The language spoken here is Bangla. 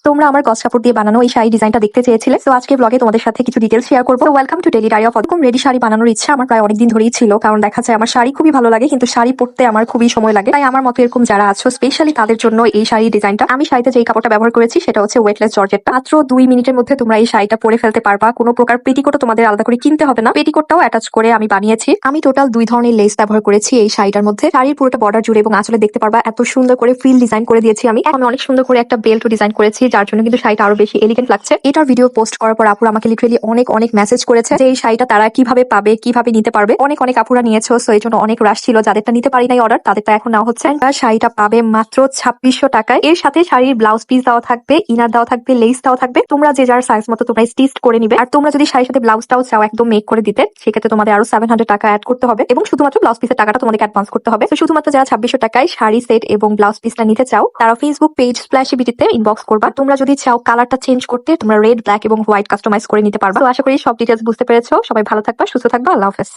তোমরা আমার গস কাপড় দিয়ে বানানো এই শাড়ি ডিজাইনটা দেখতে চেয়েছিলে, তো আজকে ব্লগে তোমাদের সাথে কিছু ডিটেলস শেয়ার করবো। Welcome to daily diary of. এরকম রেডি শাড়ি বানানোর ইচ্ছা আমার প্রায় অনেকদিন ধরেই ছিল, কারণ দেখা যায় আমার শাড়ি খুবই ভালো লাগে, কিন্তু শাড়ি পরতে আমার খুবই সময় লাগে। তাই আমার মতো এরকম যারা আছো স্পেশালি তাদের জন্য এই শাড়ি ডিজাইনটা। আমি শাড়িতে যেই কাপড়টা ব্যবহার করেছি সেটা হচ্ছে ওয়েটলেস জর্জেটটা। মাত্র 2 মিনিটের মধ্যে তোমরা এই শাড়িটা পরে ফেলতে পারবা। কোনো প্রকার পেটিকোটও তোমাদের আলাদা করে কিনতে হবে না, পেটিকোটটাও অ্যাটাচ করে আমি বানিয়েছি। আমি টোটাল 2 ধরনের লেস ব্যবহার করেছি এই শাড়িটার মধ্যে। শাড়ির পুরোটা বর্ডার জুড়ে এবং আঁচলে দেখতে পারবা এত সুন্দর করে ফ্রিল ডিজাইন করে দিয়েছি আমি অনেক সুন্দর করে একটা বেল্ট ডিজাইন করেছি, যার জন্য কিন্তু শাড়িটা আরো বেশি এলিগেন্ট লাগছে। এটার ভিডিও পোস্ট করার পর আপুরা আমাকে লিটারালি অনেক মেসেজ করেছে যে এই শাড়িটা তারা কিভাবে পাবে, কিভাবে নিতে পারবে। অনেক আপুরা নিয়েছো, সো এই জন্য অনেক রাশ ছিল। যাদেরটা নিতে পারি নাই অর্ডার, তাদেরটা এখন নেওয়া হচ্ছে। শাড়িটা পাবে মাত্র 2600 টাকায়। এর সাথে শাড়ির ব্লাউজ পিস দেওয়া থাকবে, ইনার দেওয়া থাকবে, লেস দেওয়া থাকবে। তোমরা যে যার সাইজ মতো তোমরা স্টিচ করে নিবে। আর তোমরা যদি শাড়ির সাথে ব্লাউজটাও চাও একদম মেক করে দিতে, সেক্ষেত্রে তোমাদের আরো 700 টাকা অ্যাড করতে হবে এবং শুধুমাত্র ব্লাউজ পিসের টাকাটা তোমাদের অ্যাডভান্স করতে হবে। তো শুধুমাত্র যারা 2600 টাকায় শাড়ি সেট এবং ব্লাউজ পিসটা নিতে চাও, তারা ফেসবুক পেজ স্প্ল্যাশি বিটিতে ইনবক্স করবা। তোমরা যদি চাও কালারটা চেঞ্জ করতে, তোমরা রেড, ব্ল্যাক এবং হোয়াইট কাস্টমাইজ করে নিতে পারবা। তো আশা করি সব ডিটেলস বুঝতে পেরেছো। সবাই ভালো থাকবা, সুস্থ থাকবা। আল্লাহ হাফেজ।